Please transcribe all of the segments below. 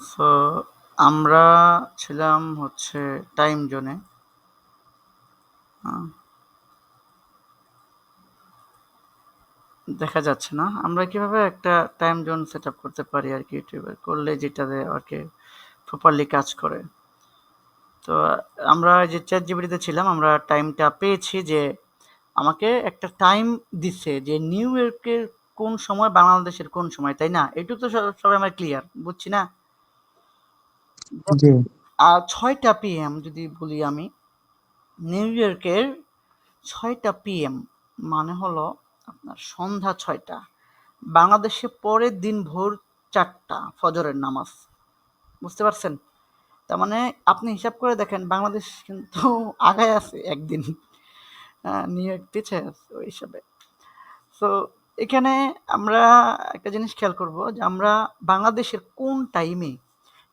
So আমরা ছিলাম হচ্ছে টাইম জোনে। দেখা যাচ্ছে না আমরা কিভাবে একটা টাইম জোন সেট আপ করতে পারি আর কি, ইউটিউবে করলে যেটাতে আর কি প্রপারলি কাজ করে। তো আমরা যে চ্যাট জিপিটিতে ছিলাম, আমরা টাইমটা পেয়েছি যে আমাকে একটা টাইম দিচ্ছে যে নিউ ইয়র্কের কোন সময়, বাংলাদেশের কোন সময়, তাই না? এটুকু তো সবাই আমার ক্লিয়ার, বুঝছি না? জি। আর 6টা PM যদি বলি আমি, নিউ ইয়র্কের 6টা PM মানে হলো আপনার সন্ধ্যা 6টা, বাংলাদেশে পরের দিন ভোর 4টা ফজরের নামাজ। বুঝতে পারছেন? তার মানে আপনি হিসাব করে দেখেন, বাংলাদেশ কিন্তু আগায় আছে একদিন, নিউ ইয়র্ক পিছিয়ে আছে ওই হিসাবে। সো এখানে আমরা একটা জিনিস খেয়াল করব যে আমরা বাংলাদেশের কোন টাইমে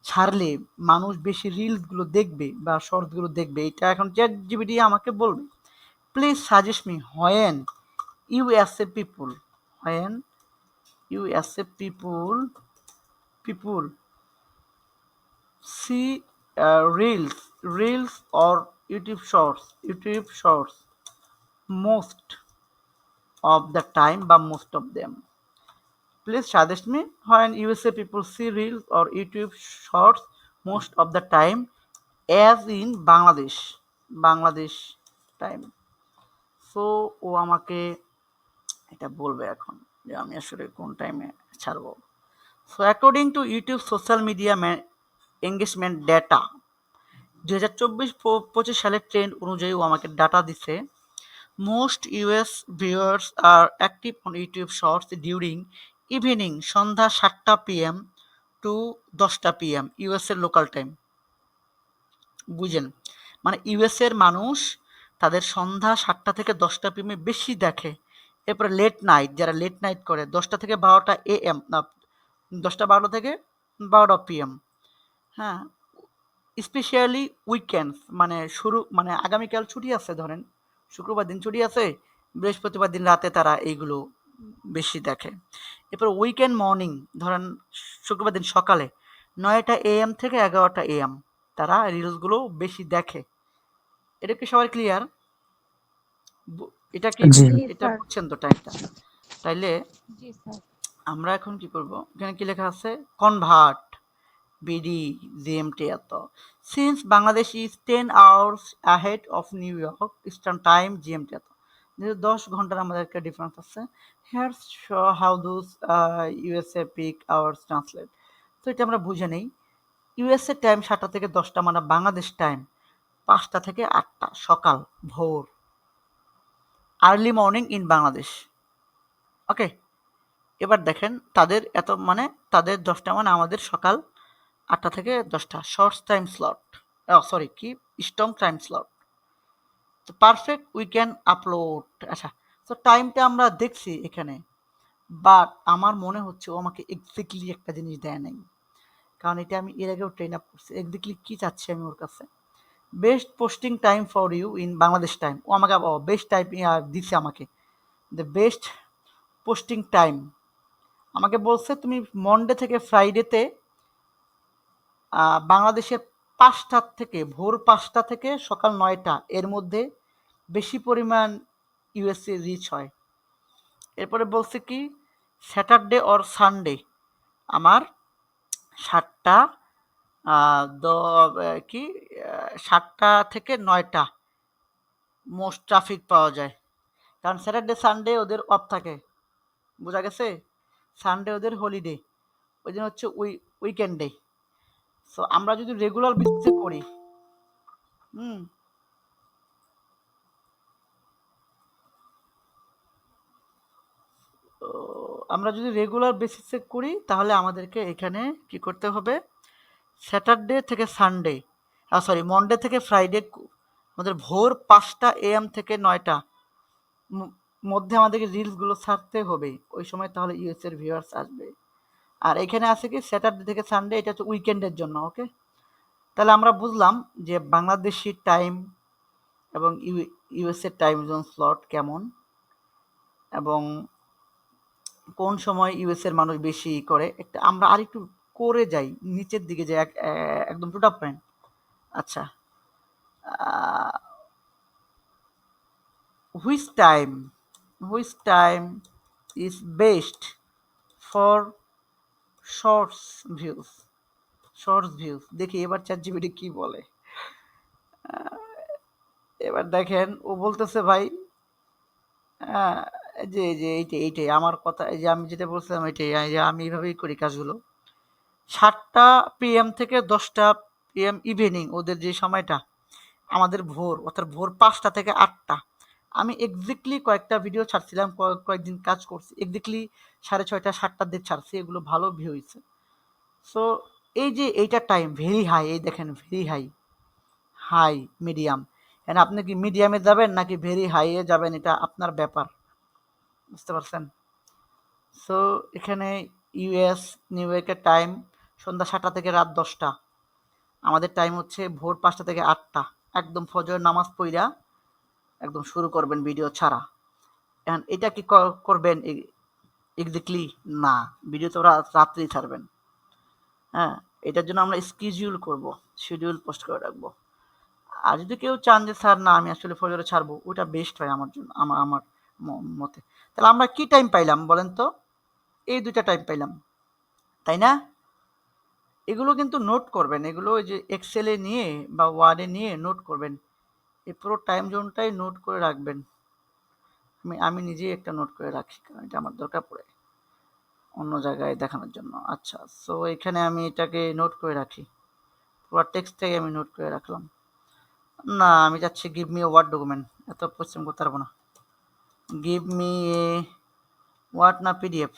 ছাড়লে মানুষ বেশি রিলসগুলো দেখবে বা শর্টসগুলো দেখবে, এটা এখন চ্যাট জিপিটি আমাকে বলবে। Please suggest me when USA people, when USA people see reels or YouTube shorts most of the time বা most of them. Please suggest me when USA people see reels or YouTube shorts most of the time as in Bangladesh time. So ও আমাকে এটা বলবে এখন যে আমি আসলে কোন টাইমে ছাড়বো। So according to YouTube social media engagement data 2024-25 সালের ট্রেন্ড অনুযায়ী ও আমাকে ডাটা দিচ্ছে। Most US viewers are active on YouTube shorts during evening, সন্ধ্যা 7টা PM টু 10টা PM ইউএসের লোকাল টাইম। বুঝেন, মানে ইউএসের মানুষ তাদের সন্ধ্যা 7টা থেকে 10টা PM বেশি দেখে। এরপরে লেট নাইট, যারা লেট নাইট করে 10টা থেকে 12টা AM, না 10টা 12টা থেকে 12টা PM। হ্যাঁ, স্পেশালি উইকেন্ডস, মানে মানে আগামীকাল ছুটি আছে ধরেন, শুক্রবার দিন ছুটি আছে, বৃহস্পতিবার দিন রাতে তারা এইগুলো বেশি দেখে। এরপর উইকেন্ড মর্নিং, ধরেন শুক্রবার দিন সকালে 9টা AM থেকে 11টা AM তারা রিলসগুলো বেশি দেখে। এটা কি সবার ক্লিয়ার? এটা কি জি। এটা বুঝছেন তো টাইমটা? তাইলে জি স্যার। আমরা এখন কি করব? এখানে কি লেখা আছে? কনভার্ট BD GMT এত। Since Bangladesh is 10 hours ahead of New York Eastern Time GMT এত। যেহেতু 10 ঘন্টার আমাদের একটা ডিফারেন্স আছে। Here's show how those USA peak hours translate. তো এটা আমরা বুঝে নেই। USA টাইম 7টা থেকে 10টা, মানে বাংলাদেশ টাইম 5টা থেকে 8টা সকাল, ভোর। Early morning in Bangladesh. Okay? এবার দেখেন তাদের মানে তাদের 10টা মানে আমাদের সকাল 8টা থেকে 10টা শর্টস টাইম স্লট, সরি কি স্ট্রং টাইম স্লট। তো পারফেক্ট উই ক্যান আপলোড। আচ্ছা, তো টাইমটা আমরা দেখছি এখানে, বাট আমার মনে হচ্ছে ও আমাকে এক্স্যাক্টলি একটা জিনিস দেয় নাই, কারণ এটা আমি এর আগেও ট্রেন আপ করছি। এক্স্যাক্টলি কী চাচ্ছি আমি ওর কাছে? Best posting time for you in Bangladesh time. ও আমাকে বেস্ট টাইম দিচ্ছে আমাকে, দ্য বেস্ট পোস্টিং টাইম। আমাকে বলছে তুমি মন্ডে থেকে ফ্রাইডেতে বাংলাদেশের 5টা থেকে, ভোর 5টা থেকে সকাল 9টা এর মধ্যে বেশি পরিমাণ ইউএসএ রিচ হয়। এরপরে বলছে কি স্যাটারডে অর সানডে আমার 7টা কি 7টা থেকে 9টা মোস্ট ট্রাফিক পাওয়া যায়, কারণ স্যাটারডে সানডে ওদের অফ থাকে। বোঝা গেছে? সানডে ওদের হলিডে, ওই দিন হচ্ছে উইকেন্ডে। সো আমরা যদি রেগুলার বেসিসে করি, হুম, তো আমরা যদি রেগুলার বেসিসে করি তাহলে আমাদেরকে এখানে কি করতে হবে? স্যাটারডে থেকে সানডে, সরি মন্ডে থেকে ফ্রাইডে আমাদের ভোর 5টা AM থেকে 9টা মধ্যে আমাদেরকে রিলসগুলো ছাড়তে হবে ওই সময়, তাহলে ইউএস এর ভিউয়ার্স আসবে। আর এখানে আছে কি স্যাটারডে থেকে সানডে, এটা হচ্ছে উইকেন্ডের জন্য। ওকে, তাহলে আমরা বুঝলাম যে বাংলাদেশি টাইম এবং ইউএস এর টাইম জোন স্লট কেমন, এবং কোন সময় ইউএস এর মানুষ বেশি করে, একটা আমরা আরেকটু করে যাই, নিচের দিকে যাই, একদম টু দ্য পয়েন্ট। আচ্ছা, which time is best for shorts views? দেখি এবার ChatGPT কি বলে। এবার দেখেন ও বলতেছে ভাই, যে এইটাই আমার কথা, এই যে আমি যেটা বলছিলাম এটাই, এই যে আমি এইভাবেই করি কাজগুলো। 7টা PM থেকে 10টা PM ইভিনিং, ওদের যে সময়টা, আমাদের ভোর, অর্থাৎ ভোর 5টা থেকে 8টা। আমি এক্স্যাক্টলি কয়েকটা ভিডিও ছাড়ছিলাম, কয়েকদিন কাজ করছি, এক্স্যাক্টলি 6:30 7টার দিকে ছাড়ছি, এগুলো ভালো ভিউ হয়েছে। সো এই যে এইটা টাইম ভেরি হাই, এই দেখেন ভেরি হাই মিডিয়াম। এন্ড আপনি কি মিডিয়ামে যাবেন নাকি ভেরি হাইয়ে যাবেন, এটা আপনার ব্যাপার, বুঝতে পারছেন? সো এখানে ইউএস নিউ ইয়র্কের টাইম সন্ধ্যা 7টা থেকে রাত 10টা, আমাদের টাইম হচ্ছে ভোর 5টা থেকে 8টা। একদম ফজরের নামাজ পইরা একদম শুরু করবেন ভিডিও ছাড়া। এখন এটা কি করবেন এক্স্যাক্টলি? না, ভিডিও তো রাত্রেই ছাড়বেন। হ্যাঁ, এটার জন্য আমরা শিডিউল পোস্ট করে রাখবো। আর যদি কেউ চান যে স্যার না আমি আসলে ফজরে ছাড়বো, ওটা বেস্ট হয় আমার জন্য, আমার মতে। তাহলে আমরা কি টাইম পাইলাম বলেন তো? এই 2টা টাইম পাইলাম, তাই না? এগুলো কিন্তু নোট করবেন, এগুলো ওই যে এক্সেলে নিয়ে বা ওয়ার্ডে নিয়ে নোট করবেন। এই পুরো টাইম জোনটাই নোট করে রাখবেন। আমি নিজেই একটা নোট করে রাখি, কারণ এটা আমার দরকার পড়ে অন্য জায়গায় দেখানোর জন্য। আচ্ছা, সো এখানে আমি এটাকে নোট করে রাখি, পুরো টেক্সটটাই আমি নোট করে রাখলাম। না, আমি চাচ্ছি give me a word document, এত পরিশ্রম করতে পারবো না। গিভ মি এ ওয়ার্ড না পিডিএফ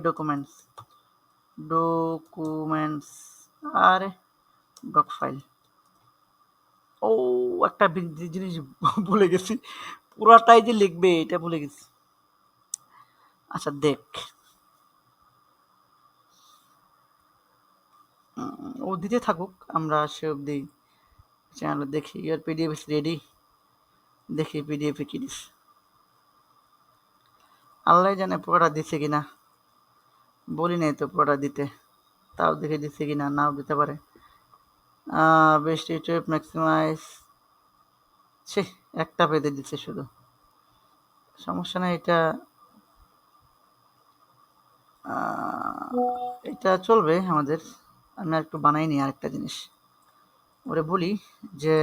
ডকুমেন্টস আরে ডক ফাইল। ও, একটা জিনিস ভুলে গেছি, পুরাটাই যে লিখবে এটা ভুলে গেছি। আচ্ছা দেখ, ও দিতে থাকুক, আমরা সে অবধি চ্যানেলে দেখি। ইয়ার পিডিএফ ইস রেডি, দেখি পিডিএফে কি দিস। আল্লাহ জানে পুরোটা দিছে কিনা, বলি নাই তো পুরোটা দিতে, তাও দেখে দিচ্ছে কিনা, নাও দিতে পারে। বেস্ট ইউটিউব ম্যাক্সিমাইজ, সে একটা পেতে দিচ্ছে শুধু, সমস্যা নেই, এটা চলবে আমাদের। আমি একটু বানাই নি আরেকটা জিনিস, ওরে বলি যে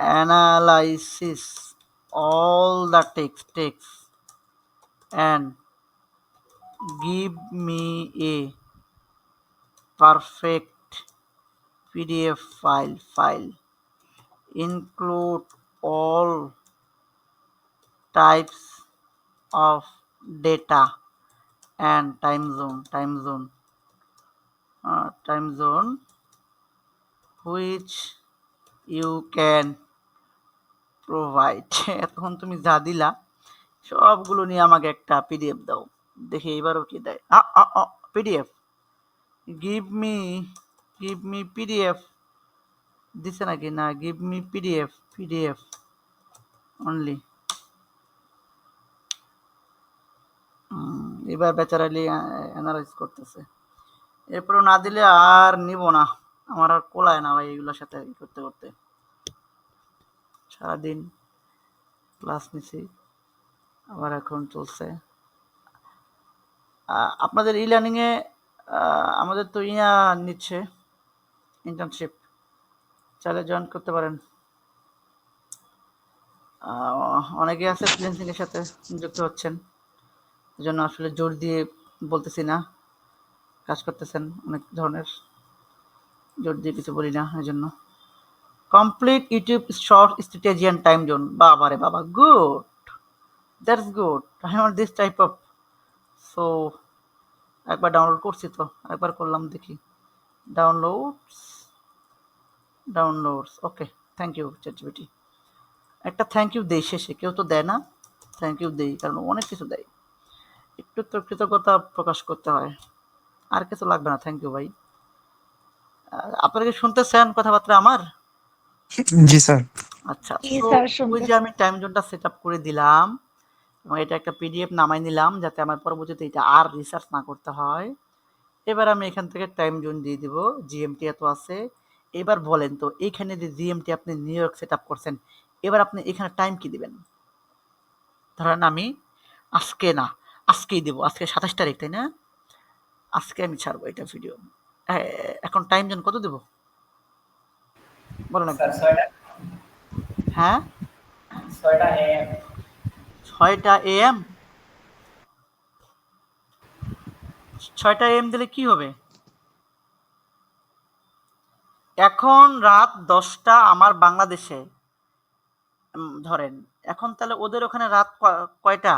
analysis all the text and give me a perfect PDF file include all types of data and time zone which you can provide। এতক্ষণ তুমি যা দিলা সবগুলো নিয়ে আমাকে একটা পিডিএফ দাও, দেখি এবারও কি দেয়। পিডিএফ, গিভ মি পিডিএফ দিছে নাকি না? Give me PDF only. এবার বেচারালি অ্যানালাইজ করতেছে, এরপরও না দিলে আর নিব না, আমার আর কোলায় না ভাই এগুলোর সাথে করতে করতে। সারাদিন ক্লাস নিছি, আবার এখন চলছে। আপনাদের ই লার্নিংয়ে আমাদের তো নিচ্ছে ইন্টার্নশিপ, চাইলে জয়েন করতে পারেন। অনেকে আছে ফ্রিল্যান্সিং এর সাথে যুক্ত হচ্ছেন, এজন্য আসলে জোর দিয়ে বলতেছি না, কাজ করতেছেন অনেক ধরনের, জোর দিয়ে কিছু বলি না এজন্য। Complete YouTube short strategy and time zone, বাবা রে বাবা, good, that's good, I want this type of. So একবার ডাউনলোড করছি তো, একবার করলাম, দেখি downloads okay. Thank you ChatGPT. একটা থ্যাংক ইউ দেই শেষে, কেউ তো দেয় না, থ্যাংক ইউ দেই, কারণ অনেক কিছু দেয়, একটু তো কৃতজ্ঞতা প্রকাশ করতে হয়, আর কিছু লাগবে না। থ্যাংক ইউ ভাই। আপনারা কি শুনতেছেন কথাবার্তা আমার? জি স্যার। আচ্ছা, জি সো স্যার ওই যে শুনতেছি। আমি টাইম জোনটা সেট আপ করে দিলাম এবং এটা একটা পিডিএফ নামাই নিলাম যাতে আমার পরবর্তীতে এটা আর রিসার্চ না করতে হয়। এবার আমি এখান থেকে টাইম জোন দিয়ে দিব, জিএমটি এত আছে। এবার বলেন তো এইখানে যে জিএমটি আপনি নিউ ইয়র্ক সেট আপ করছেন, এবার আপনি এখানে টাইম কি দিবেন? ধরেন আমি আজকে না, আজকেই দেবো, আজকে 27 তারিখ তাই না? আজকে আমি ছাড়বো এটা ভিডিও। এখন টাইম জোন কত দেবো বলেন স্যার একবার? 6টা হ্যাঁ, 6টা AM 6টা AM। 6টা AM দিলে কি হবে? এখন রাত 10টা আমার বাংলাদেশে। ধরেন এখন তাহলে ওদের ওখানে রাত কয়টা?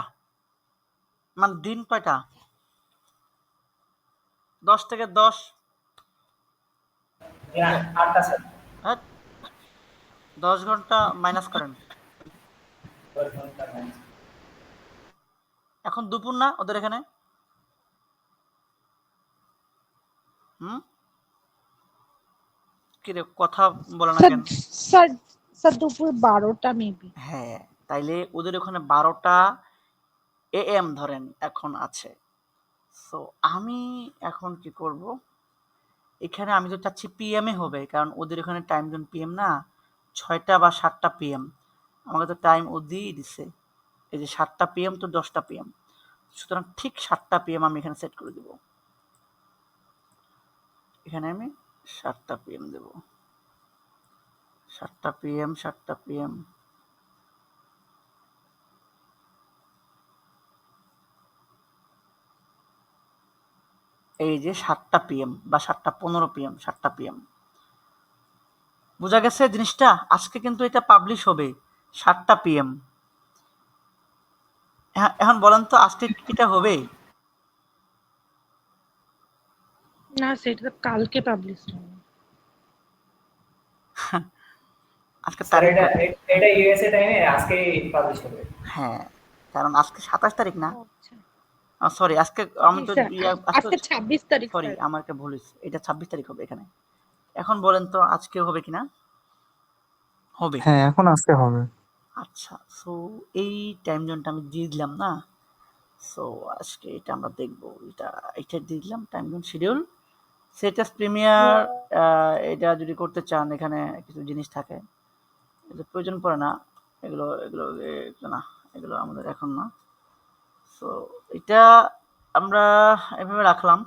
মানে দিন কয়টা? 10 থেকে 10 8টা স্যার। হ্যাঁ, 10 ঘন্টা মাইনাস করেন। 10 ঘন্টা ম্যাচ। এখন দুপুর না ওদের এখানে? হুম, কিরে কথা বলে না স্যার কেন? স্যার স্যার দুপুর 12টা মেবি। হ্যাঁ, তাইলে ওদের ওখানে 12টা AM ধরেন এখন আছে। সো আমি এখন কি করব? এখানে আমি তো চাচ্ছি PM এ হবে, কারণ ওদের ওখানে টাইম জোন PM না, 6টা বা 7টা PM। আমাকে তো টাইম ও দিয়েই দিছে। এই যে 7টা PM তো 10টা PM। সুতরাং ঠিক 7টা PM আমি এখানে সেট করে দেব। এখানে আমি 7টা PM দেব। 7টা PM, 7টা PM। এই যে 7টা PM বা 7টা 15 PM, 7টা PM। বোঝা গেছে জিনিসটা? আজকে কিন্তু এটা পাবলিশ হবে 7টা PM। এখন বলেন তো আজকে কি এটা হবে? না সেটা তো কালকে পাবলিশ হবে। আজকে স্যার তারিখ এটা কত? এটা ইউএসএ টাইমে আজকেই পাবলিশ হবে। হ্যাঁ, কারণ আজকে 27 তারিখ না? ও আচ্ছা। সরি, আজকে আমি জি তো স্যার আজকে আজকে 26 তারিখ সরি, স্যার। আমার একটা ভুল হয়েছে। এটা 26 তারিখ হবে এখানে। এখন বলেন তো আজকে হবে কিনা? হবে। হ্যাঁ, এখন আজকে হবে। আচ্ছা, সো এই টাইম জোনটা আমি দিয়ে দিলাম না? সো আজকে এটা আমরা দেখব। এটা দিয়ে দিলাম টাইম জোন শিডিউল। সেটাস প্রিমিয়ার এটা যদি করতে চান এখানে কিছু জিনিস থাকে। এটা প্রয়োজন পড়ে না। এগুলো না। এগুলো আমাদের এখন না। সো এটা আমরা এভাবে রাখলাম।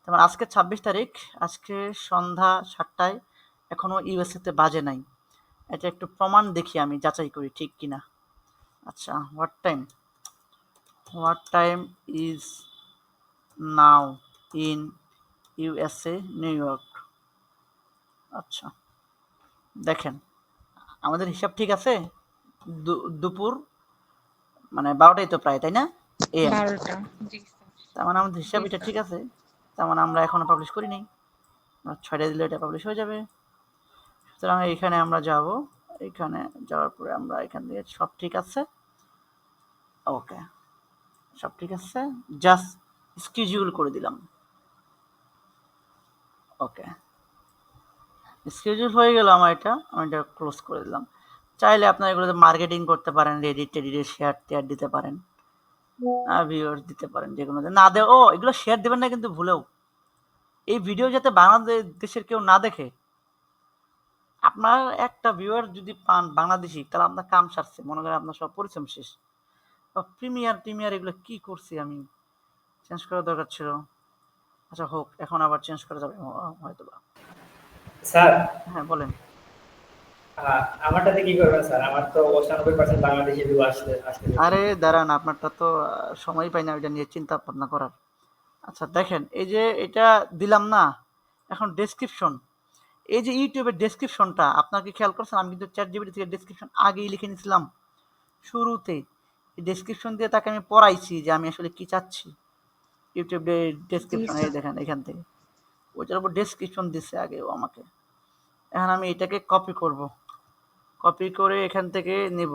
যেমন আজকে 26 তারিখ, আজকে সন্ধ্যা 7টায় এখনো ইউএসএ তে বাজে নাই। এটা একটু প্রমাণ দেখি আমি যাচাই করি ঠিক কিনা। আচ্ছা, what time is now in USA new York. আচ্ছা, দেখেন আমাদের হিসাব ঠিক আছে। দুপুর মানে 12টাই তো প্রায় তাই না? AM। 12টা। জি স্যার। তার মানে আমাদের হিসাব জি এটা স্যার। ঠিক আছে। তার মানে আমরা এখনো পাবলিশ করিনি। 6টায় দিলে এটা পাবলিশ হয়ে যাবে। সুতরাং এইখানে আমরা যাব। এইখানে যাওয়ার পরে আমরা এখান থেকে সব ঠিক আছে। ওকে, সব ঠিক আছে। জাস্ট স্কেডিউল করে দিলাম। ওকে, স্কেডিউল হয়ে গেল আমার এটা। আমি এটা ক্লোজ করে দিলাম। চাইলে আপনারা এগুলোতে মার্কেটিং করতে পারেন, রেডিটে শেয়ার দিতে পারেন, ভিউয়ার্স দিতে পারেন, যেকোনোতে না দেও। ও এগুলো শেয়ার দেবেন না কিন্তু ভুলেও। এই ভিডিও যাতে বাংলাদেশের কেউ না দেখে। আপনার একটা ভিউয়ার যদি পান বাংলাদেশি, তাহলে আপনার কাম সারছে, মনে করেন আপনার সব পরিশ্রম শেষ। প্রিমিয়ার এগুলো কি করছি আমি, চেঞ্জ করার দরকার ছিল। আচ্ছা হোক, এখন আবার চেঞ্জ করা যাবে হয়তো বা। স্যার হ্যাঁ বলেন। আমারটাতে কি করবেন স্যার? আমার তো 95% বাংলাদেশি ভিউ আসতে আরে দাঁড়ান, আপনারটা তো সময় পাই না ওইটা নিয়ে চিন্তা ভাবনা করার। আচ্ছা দেখেন, এই যে এটা দিলাম না, এখন ডেসক্রিপশন। এই যে ইউটিউবের ডেসক্রিপশনটা আপনার কি খেয়াল করছেন? আমি কিন্তু চ্যাট জিপিটি থেকে ডেসক্রিপশন আগেই লিখে নিয়েছিলাম শুরুতেই। এই ডেসক্রিপশন দিয়ে তাকে আমি পড়াইছি যে আমি আসলে কি চাচ্ছি। ইউটিউবে জি ডেসক্রিপশন এই স্যার। দেখেন এখান থেকে, ওইটার উপর ডেসক্রিপশন দিচ্ছে আগে ও আমাকে। এখন আমি এটাকে কপি করব, কপি করে এখান থেকে নেব,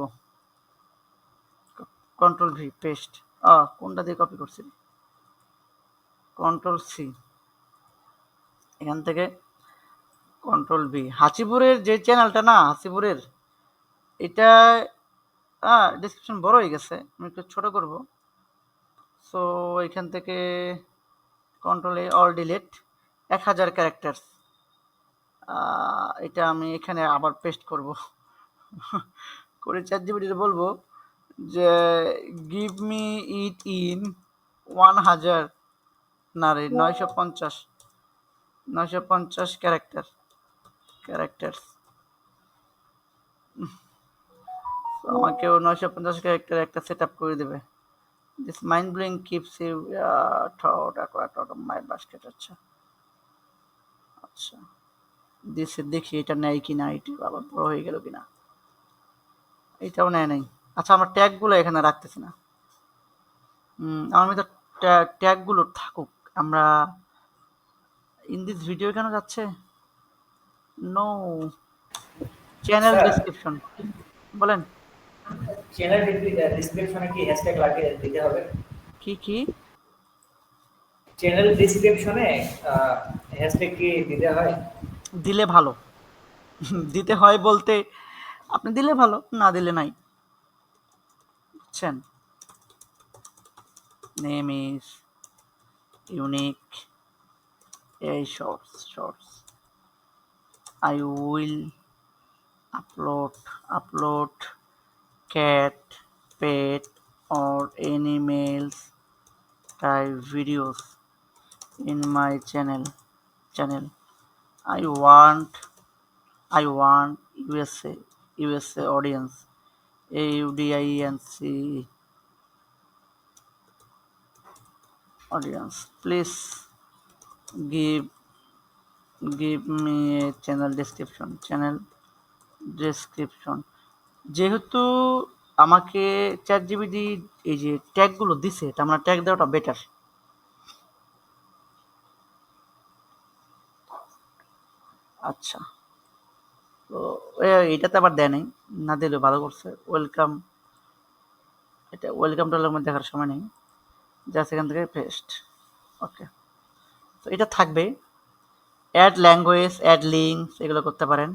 কন্ট্রোল ভি পেস্ট। কোনটা দিয়ে কপি করছি, কন্ট্রোল সি, এখান থেকে কন্ট্রোল ভি। হাসিপুরের যে চ্যানেলটা না, হাসিপুরের এটা ডেসক্রিপশন বড় হয়ে গেছে, আমি একটু ছোট করব। সো এখান থেকে কন্ট্রোল অল ডিলিট, 1000 ক্যারেক্টার্স। এটা আমি এখানে আবার পেস্ট করব। করে চ্যাটজিপিটিতে বলবো যে গিভ মি ইট ইন 1000, না রে 950 ক্যারেক্টার্স। আমাকেও 950 ক্যারেক্টার একটা সেট আপ করে দেবে। This mind blowing keeps you thought of my basket. আচ্ছা আচ্ছা, দিছে, দেখি এটা নেয় কিনা, এটা আবার বড় হয়ে গেল কিনা। এটাও নেয় নাই। আচ্ছা, আমরা ট্যাগগুলো এখানে রাখতেছি না। আমার মধ্যে ট্যাগগুলো থাকুক। আমরা ইন দিস ভিডিও কেন যাচ্ছে? নো, চ্যানেল স্যার, ডেসক্রিপশন বলেন। চ্যানেল ডিসক্রিপশনে কি হ্যাশট্যাগ লাগিয়ে দিতে হবে? কি চ্যানেল ডিসক্রিপশনে হ্যাশট্যাগ কি দিতে হয়? দিলে ভালো। দিতে হয় বলতে আপনি দিলে ভালো, না দিলে নাই। বুঝছেন? নেম ইজ ইউনিক, এই shorts I will upload cat, pet or animals type videos in my channel. I want USA audience, AUDINC audience. Please give me a channel description. যেহেতু আমাকে চ্যাটজিপিটি এই যে ট্যাগগুলো দিছে, তা আমরা ট্যাগ দেওয়াটা বেটার। আচ্ছা, তো এইটাতে আবার দেয় নাই, না দিলেও ভালো করছে। ওয়েলকাম, এটা ওয়েলকাম টলের মধ্যে দেখার সময় নেই, জাস্ট এখান থেকে পেস্ট। ওকে, তো এটা থাকবে। অ্যাড ল্যাঙ্গুয়েজ, অ্যাড লিঙ্কস এগুলো করতে পারেন।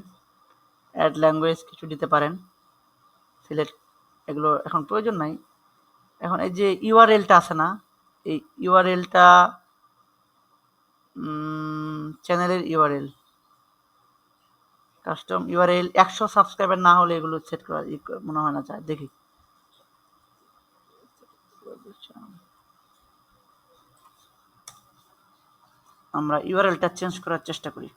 অ্যাড ল্যাঙ্গুয়েজ কিছু দিতে পারেন, সিলেক্ট, এগুলো এখন প্রয়োজন নাই। এখন এই যে ইউআরএলটা আছে না, এই ইউআরএলটা চ্যানেলের ইউআরএল, কাস্টম ইউআরএল 100 সাবস্ক্রাইবার না হলে এগুলো সেট করা মনে হয় না যায়। দেখি, আমরা ইউআরএলটা চেঞ্জ করার চেষ্টা করি।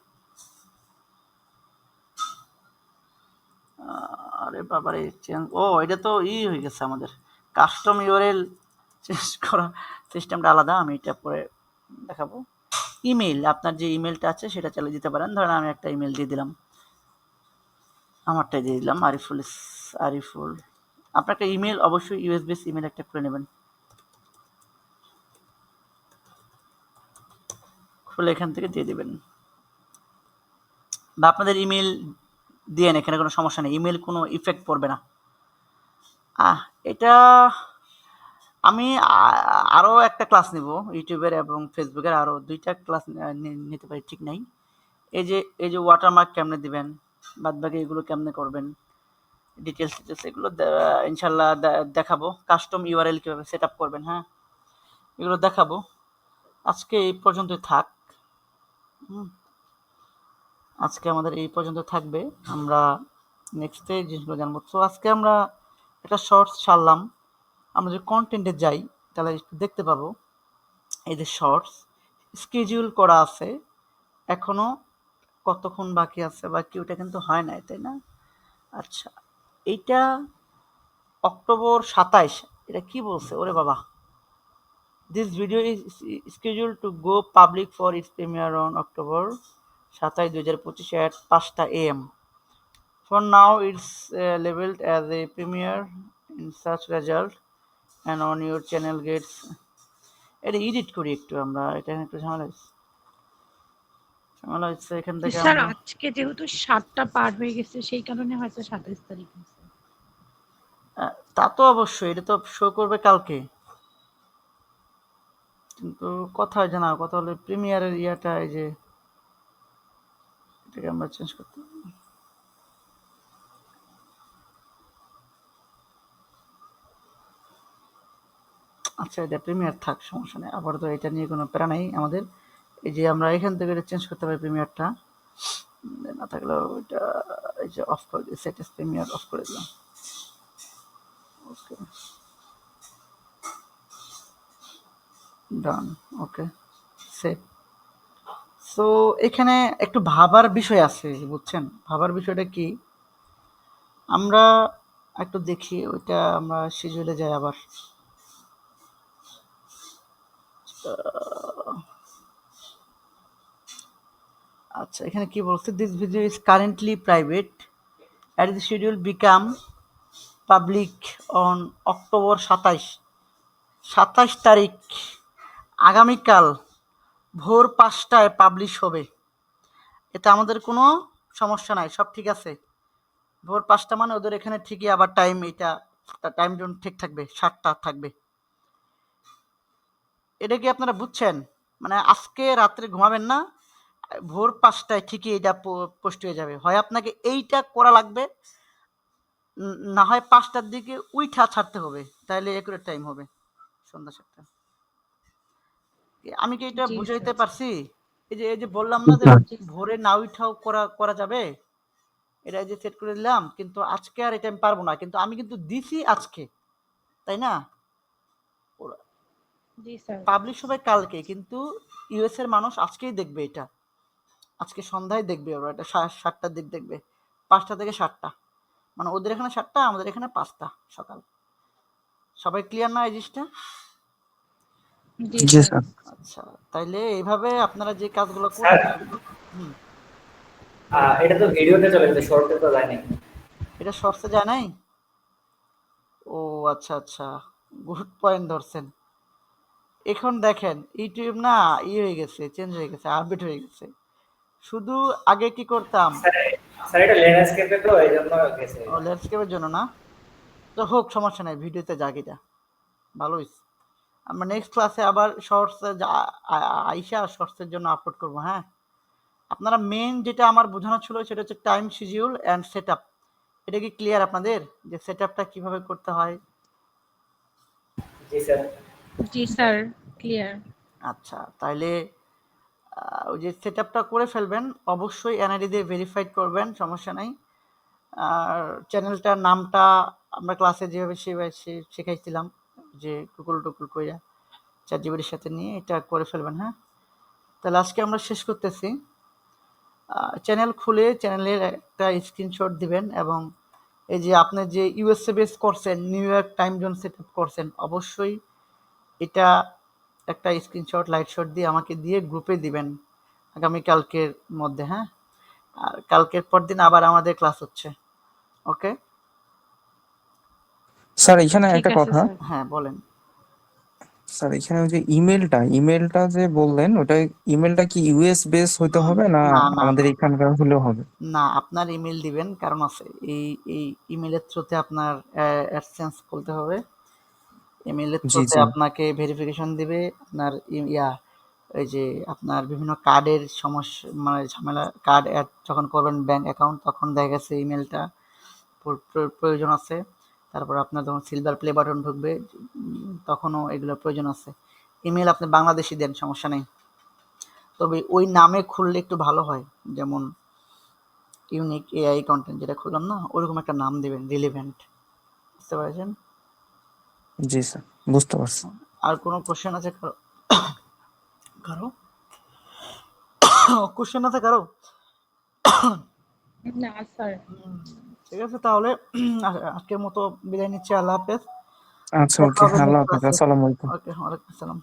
আরে বাবারে, চেঞ্জ, এটা তো হয়ে গেছে আমাদের কাস্টম ইউআরএল চেঞ্জ করা সিস্টেমটা আলাদা, আমি এটা পরে দেখাবো। ইমেল, আপনার যে ইমেলটা আছে সেটা চালিয়ে দিতে পারেন। ধরেন আমি একটা ইমেল দিয়ে দিলাম, আমারটাই দিয়ে দিলাম, আরিফুল। আপনার একটা ইমেল অবশ্যই ইউএস বেস ইমেল একটা খুলে নেবেন, খুলে এখান থেকে দিয়ে দেবেন, বা আপনাদের ইমেল দিয়ে এখানে কোনো সমস্যা নেই, ইমেল কোনো ইফেক্ট পড়বে না। এটা আমি আরও একটা ক্লাস নিব ইউটিউবের এবং ফেসবুকের, আরও 2টা ক্লাস নিতে পারি, ঠিক নাই। এই যে ওয়াটারমার্ক কেমনে দিবেন, বাদবাকি এগুলো কেমনে করবেন, ডিটেলস এগুলো ইনশাল্লাহ দেখাবো। কাস্টম ইউআরএল কীভাবে সেট আপ করবেন, হ্যাঁ, এগুলো দেখাবো। আজকে এই পর্যন্তই থাক। আজকে আমাদের এই পর্যন্ত থাকবে, আমরা নেক্সটে জিনিসগুলো জানবো। তো আজকে আমরা একটা শর্টস ছাড়লাম, আমরা যদি কন্টেন্টে যাই তাহলে একটু দেখতে পাবো এই যে শর্টস স্কেডিউল করা আছে, এখনো কতক্ষণ বাকি আছে, বাকি ওটা কিন্তু হয় নাই, তাই না? আচ্ছা, এইটা অক্টোবর 27, এটা কি বলছে ওরে বাবা। This video is scheduled to go public for its premiere on October 27, 2025 at 5টা AM. For now, it's labeled as a premiere in search result and on your channel gets. এটা এডিট করি একটু আমরা, এটা একটু ঝামেলা হচ্ছে এখান থেকে স্যার আমরা। আজকে যেহেতু 7টা পার হয়ে গেছে সেই কারণে হয়তো 27 তারিখ হয়েছে। তা তো অবশ্যই, এটা তো শো করবে কালকে, কিন্তু কথা হয় জানা, কথা হলে প্রিমিয়ারের ইয়াটা, এই যে এটাকে আমরা চেঞ্জ করতে আচ্ছা, এটা প্রিমিয়ার থাক, সমস্যা নেই। আপাতত এটা নিয়ে কোনো প্যারা নাই আমাদের। এই যে আমরা এখান থেকে এটা চেঞ্জ করতে পারি প্রিমিয়ারটা। না থাকলেও এটা এই যে অফ করে দিই, সেট প্রিমিয়ার অফ করে দিলাম। ওকে, ডান, ওকে, সেভ। সো এখানে একটু ভাবার বিষয় আছে, বুঝছেন? ভাবার বিষয়টা কি, আমরা একটু দেখি ওইটা, আমরা শিডিউলে যাই আবার। আচ্ছা, এখানে কি বলছে, this video is currently private at the schedule become public on October 27 তারিখ, আগামীকাল ভোর 5টায় পাবলিশ হবে। এতে আমাদের কোনো সমস্যা নাই, সব ঠিক আছে। ভোর 5টা মানে ওদের এখানে ঠিকই আবার টাইম, এটা টাইম জোন ঠিক থাকবে, 7টা থাকবে। এটা কি আপনারা বুঝছেন? মানে আজকে রাত্রে ঘুমাবেন না, ভোর 5টায় ঠিকই এটা পোস্ট হয়ে যাবে। হয় আপনাকে এইটা করা লাগবে, না হয় 5টার দিকে উইঠা ছাড়তে হবে, তাহলে একুরেট টাইম হবে সন্ধ্যা 7টা। আমি কি এটা জি বুঝাইতে স্যার। পারছি? এই যে বললাম না যে ভোরে না উঠাও করা যাবে, এটা এই যে সেট করে দিলাম, কিন্তু আজকে আর এটা আমি পারবো না, কিন্তু আমি কিন্তু দিছি আজকে, তাই না? জি স্যার। পাবলিশ হবে কালকে, কিন্তু ইউএস এর মানুষ আজকেই দেখবে এটা, আজকে সন্ধ্যায় দেখবে ওরা, এটা 7টার দিক দেখবে, 5টা থেকে 7টা, মানে ওদের এখানে 7টা, আমাদের এখানে 5টা সকাল। সবাই ক্লিয়ার না এই জিনিসটা? জি জি স্যার। স্যার। আচ্ছা, তাইলে এইভাবে আপনারা যে কাজগুলো স্যার করবেন। হুম, এটা তো ভিডিওতে চলে গেছে, শর্টে তো যায় নাকি? এটা শর্টসে যায় নাই? ও আচ্ছা আচ্ছা, গুড পয়েন্ট ধরছেন। এখন দেখেন ইউটিউব না হয়ে গেছে, চেঞ্জ হয়ে গেছে, আপডেট হয়ে গেছে। শুধু আগে কি করতাম, স্যার স্যার এটা ল্যান্ডস্কেপে তো এই জন্য গেছে। ল্যান্ডস্কেপের জন্য না, তো হোক, সমস্যা নাই, ভিডিওতে যাক, এটা ভালো হয়েছে। আমরা নেক্সট ক্লাসে আবার শর্টসে আইসা শর্টসের জন্য আপলোড করবো। হ্যাঁ, আপনারা মেন যেটা আমার বোঝানো ছিল সেটা হচ্ছে time schedule and set up. এটা কি ক্লিয়ার আপনাদের, যে সেট আপটা কীভাবে করতে হয়? জি স্যার। জি স্যার, ক্লিয়ার। আচ্ছা, তাইলে ওই যে সেট আপটা করে ফেলবেন, অবশ্যই এনআইডি দিয়ে ভেরিফাইড করবেন, সমস্যা নাই। আর চ্যানেলটার নামটা আমরা ক্লাসে যেভাবে শেখাইছিলাম, যে গুগল টুকুল কইরা চ্যাটজিপিটির সাথে নিয়ে এটা করে ফেলবেন। হ্যাঁ, তাহলে আজকে আমরা শেষ করতেছি। চ্যানেল খুলে চ্যানেলের একটা স্ক্রিনশট দিবেন, এবং এই যে আপনি যে ইউএসএ বেস করছেন, new York time zone set up করছেন, অবশ্যই এটা একটা স্ক্রিনশট লাইট শট দিয়ে আমাকে দিয়ে গ্রুপে দিবেন আগামীকালকের মধ্যে। হ্যাঁ, আর কালকের পর দিন আবার আমাদের ক্লাস হচ্ছে। ওকে স্যার এখানে ঠিক একটা আছে কথা। স্যার। হ্যাঁ, বলেন। স্যার এখানে ওই যে ইমেলটা যে বললেন, ওটা ইমেলটা কি ইউএস বেস হইতে হবে না না না আমাদের না এখানকার হলেও হবে? না, আপনার ইমেল দিবেন, কারণ আছে এই এই ইমেলের থ্রুতে আপনার অ্যাডসেন্স খুলতে হবে। ইমেলের জি থ্রুতে জি আপনাকে ভেরিফিকেশন দিবে আপনার ওই যে আপনার বিভিন্ন কার্ডের সমস্যা, মানে ঝামেলা, কার্ড অ্যাড যখন করবেন ব্যাংক অ্যাকাউন্ট, তখন দেখা গেছে ইমেলটা প্রয়োজন আছে। তারপর আপনার যখন সিলভার প্লে বাটন ঢুকবে, তখনও এগুলোর প্রয়োজন আছে। ইমেল আপনি বাংলাদেশি দেন, সমস্যা নেই, তবে ওই নামে খুললে একটু ভালো হয়। যেমন ইউনিক এআই কন্টেন্ট যেটা খুললাম না, ওরকম একটা নাম দেবেন, রিলেভেন্ট। বুঝতে পারছেন? জি স্যার, বুঝতে পারছি। আর কোনো কোশ্চেন আছে কারো? কারো কোশ্চেন আছে কারো? না স্যার। ঠিক আছে, তাহলে আজকের মতো বিদায় নিচ্ছি। আল্লাহ হাফেজ। আচ্ছা, দেখা ওকে, হবে আল্লাহ নেক্সট হাফেজ, ক্লাসে। আসসালামু আলাইকুম। ওকে, ওয়ালাইকুম আসসালাম।